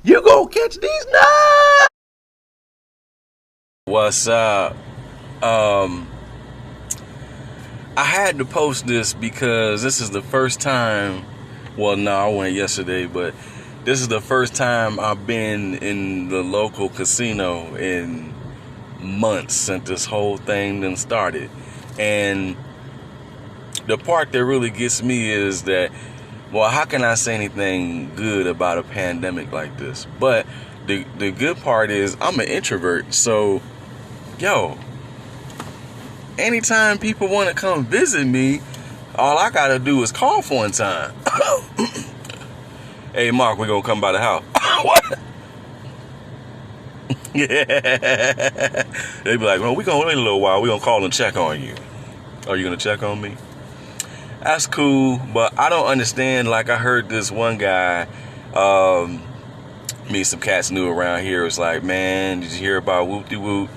You gonna catch these nuts? What's up? Um, I had to post this because this is the first time. Well, no, I went yesterday, but this is the first time I've been in the local casino in months since this whole thing done started. And the part that really gets me is that, well, how can I say anything good about a pandemic like this? But the good part is I'm an introvert, so yo, anytime people want to come visit me, all I gotta do is cough one time. Hey, Mark, we gonna come by the house. What? Yeah. They be like, well, we gonna wait a little while. We gonna call and check on you. Are you gonna check on me? That's cool, but I don't understand. Like, I heard this one guy, me some cats new around here, was like, man, did you hear about whoop-de-whoop?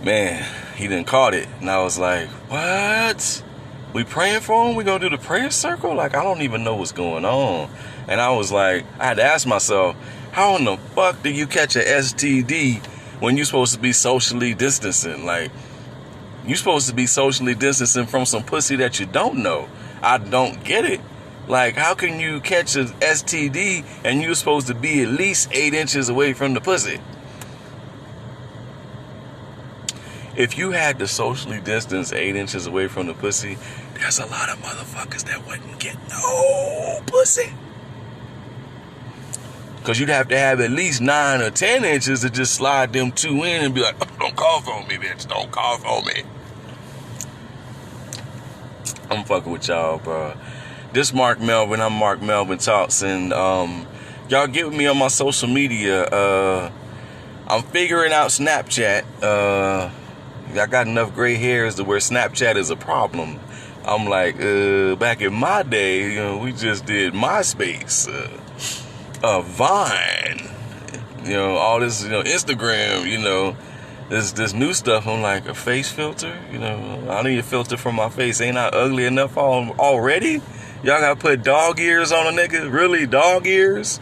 Man, he done caught it. And I was like, what? We praying for him? We gonna do the prayer circle? Like, I don't even know what's going on. And I was like, I had to ask myself, how in the fuck do you catch a STD when you're supposed to be socially distancing? Like, you're supposed to be socially distancing from some pussy that you don't know. I don't get it. Like, how can you catch a STD and you're supposed to be at least 8 inches away from the pussy? If you had to socially distance 8 inches away from the pussy, there's a lot of motherfuckers that wouldn't get no pussy. Because you'd have to have at least 9 or 10 inches to just slide them 2 in and be like, oh, don't cough on me, bitch. Don't cough on me. I'm fucking with y'all, bro. This Mark Melvin. I'm Mark Melvin Talks. And y'all get with me on my social media. I'm figuring out Snapchat. I got enough gray hairs to where Snapchat is a problem. I'm like, back in my day, we just did MySpace, Vine, all this, Instagram, this new stuff. I'm like, a face filter, I need a filter for my face. Ain't I ugly enough already? Y'all gotta put dog ears on a nigga? Really, dog ears?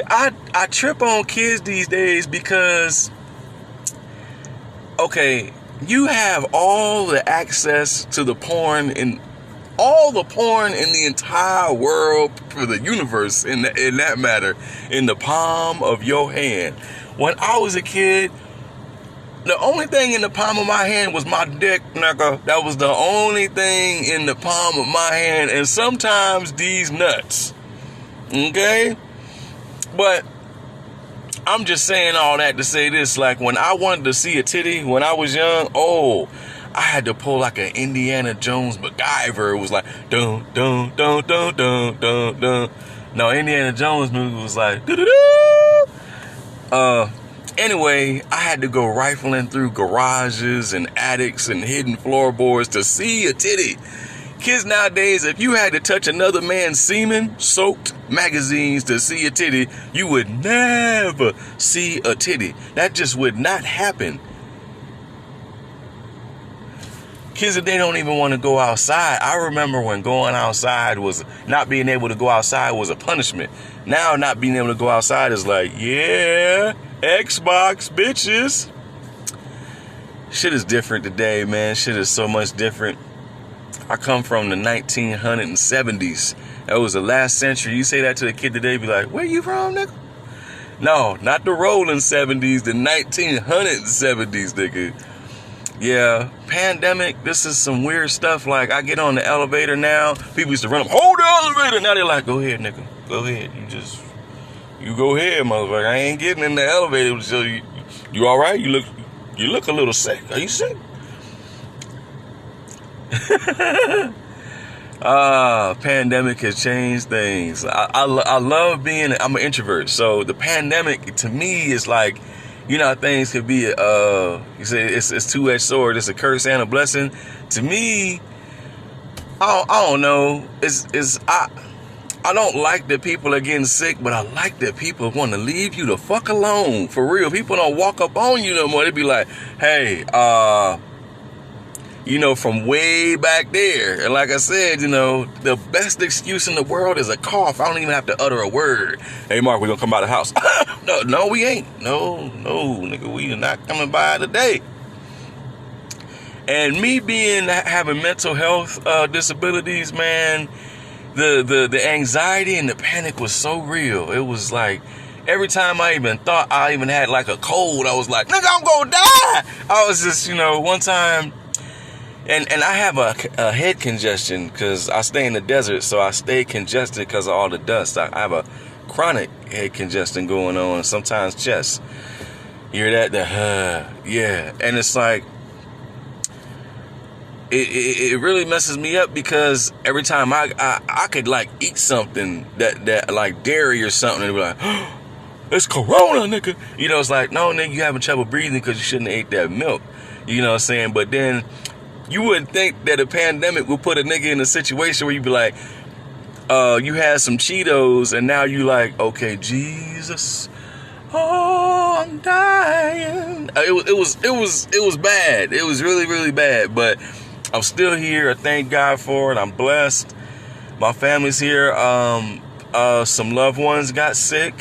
I trip on kids these days because, okay, you have all the access to the porn in the entire world, for the universe, in that matter, in the palm of your hand. When I was a kid, the only thing in the palm of my hand was my dick, nigga. That was the only thing in the palm of my hand, and sometimes these nuts. Okay? But I'm just saying all that to say this. Like, when I wanted to see a titty when I was young, I had to pull like an Indiana Jones MacGyver. It was like, dun, dun, dun, dun, dun, dun, dun. No, Indiana Jones movie was like, doo-doo-doo. Anyway, I had to go rifling through garages and attics and hidden floorboards to see a titty. Kids nowadays, if you had to touch another man's semen-soaked magazines to see a titty, you would never see a titty. That just would not happen. Kids today don't even want to go outside. I remember when going outside was, not being able to go outside was a punishment. Now not being able to go outside is like, yeah, Xbox, bitches. Shit is different today, man. Shit is so much different. I come from the 1970s. That was the last century. You say that to a kid today, be like, where you from, nigga? No, not the rolling 70s, the 1970s, nigga. Yeah, pandemic, this is some weird stuff. Like, I get on the elevator now. People used to run up, hold the elevator. Now they're like, go ahead, nigga. Go ahead. You go ahead, motherfucker. I ain't getting in the elevator. So you all right? You look a little sick. Are you sick? Pandemic has changed things. I love I'm an introvert. So the pandemic to me is like, things could be, you say it's two-edged sword. It's a curse and a blessing. To me, I don't know. I don't like that people are getting sick, but I like that people want to leave you the fuck alone. For real. People don't walk up on you no more. They be like, hey, from way back there. And like I said, the best excuse in the world is a cough. I don't even have to utter a word. Hey, Mark, we're going to come by the house. No, we ain't. No, nigga, we are not coming by today. And me having mental health disabilities, man, the anxiety and the panic was so real. It was like, every time I even thought I even had like a cold, I was like, nigga, I'm gonna die. I was just, one time, and I have a head congestion because I stay in the desert, so I stay congested because of all the dust. I have a chronic head congestion going on, sometimes chest. You hear that? Yeah. And it's like, it really messes me up because every time I could like eat something that like dairy or something, and be like, oh, it's Corona, nigga. It's like, no, nigga, you having trouble breathing because you shouldn't have ate that milk. You know what I'm saying? But then you wouldn't think that a pandemic would put a nigga in a situation where you'd be like, you had some Cheetos and now you like, okay, Jesus, oh, I'm dying. It was bad. It was really, really bad. But I'm still here. I thank God for it. I'm blessed. My family's here. Some loved ones got sick.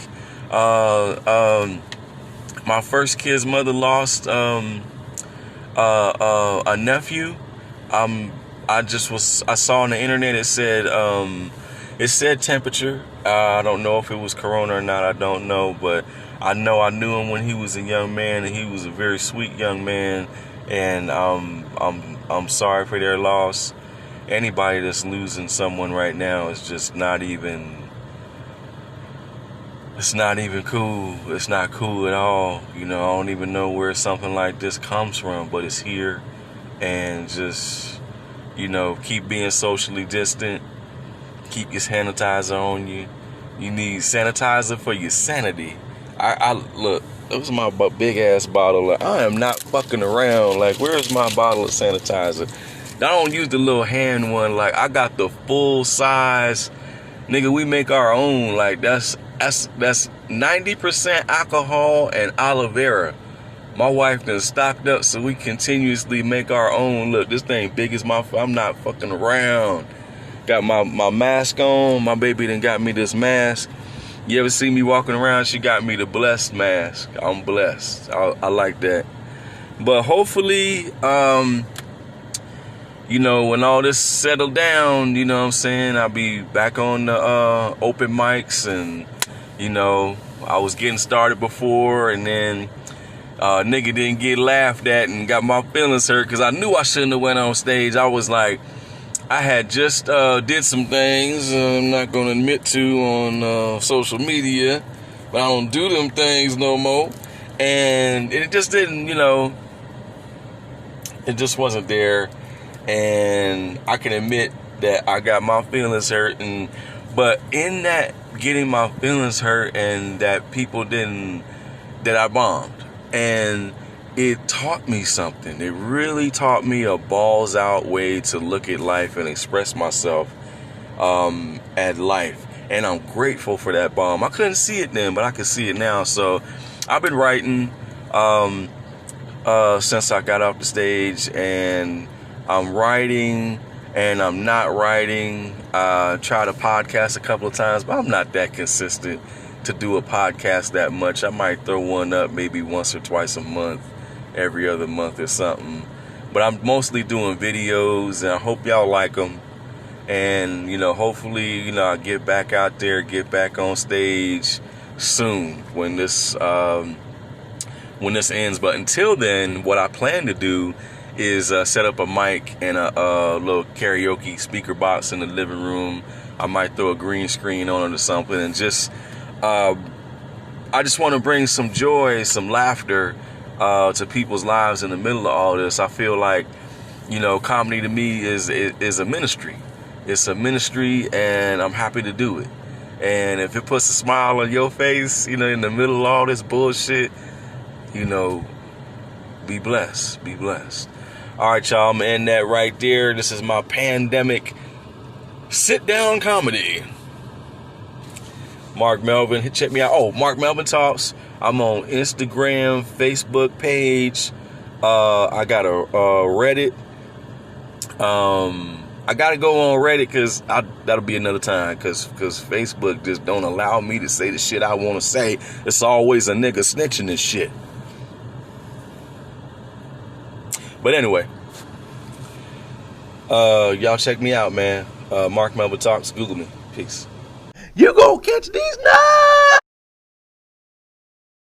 My first kid's mother lost a nephew. I saw on the internet it said temperature. I don't know if it was corona or not. I don't know, but I know I knew him when he was a young man, and he was a very sweet young man. And I'm sorry for their loss. Anybody that's losing someone right now is just not even. It's not even cool. It's not cool at all. I don't even know where something like this comes from, but it's here. And just, keep being socially distant. Keep your sanitizer on you. You need sanitizer for your sanity. I look, that was my big ass bottle. Like, I am not fucking around. Like, where's my bottle of sanitizer? I don't use the little hand one. Like, I got the full size. Nigga, we make our own. Like, that's 90% alcohol and aloe vera. My wife done stocked up so we continuously make our own. Look, this thing big as I'm not fucking around. Got my mask on. My baby done got me this mask. You ever see me walking around? She got me the blessed mask. I'm blessed. I like that. But hopefully, when all this settled down, you know what I'm saying, I'll be back on the open mics. And I was getting started before, and then nigga didn't get laughed at and got my feelings hurt because I knew I shouldn't have went on stage. I was like, I had just did some things I'm not going to admit to on social media, but I don't do them things no more. And it just didn't, it just wasn't there. And I can admit that I got my feelings hurt. But in that getting my feelings hurt and that people didn't, that I bombed. And it taught me something. It really taught me a balls out way to look at life and express myself at life. And I'm grateful for that bomb. I couldn't see it then, but I can see it now. So I've been writing since I got off the stage, and I'm writing and I'm not writing. Tried a podcast a couple of times, but I'm not that consistent to do a podcast that much. I might throw one up maybe once or twice a month, every other month or something. But I'm mostly doing videos, and I hope y'all like them. And, hopefully, I'll get back out there, get back on stage soon when this ends. But until then, what I plan to do is set up a mic and a little karaoke speaker box in the living room. I might throw a green screen on it or something, and just I just want to bring some joy, some laughter to people's lives in the middle of all this. I feel like, comedy to me is a ministry. It's a ministry, and I'm happy to do it. And if it puts a smile on your face, in the middle of all this bullshit, be blessed. Be blessed. All right, y'all, I'm going to end that right there. This is my pandemic sit-down comedy. Mark Melvin, check me out. Oh, Mark Melvin Talks. I'm on Instagram, Facebook page. I got a Reddit. I gotta go on Reddit because that'll be another time because Facebook just don't allow me to say the shit I want to say. It's always a nigga snitching and shit. But anyway, y'all check me out, man. Mark Melba Talks. Google me. Peace. You gonna catch these nuts?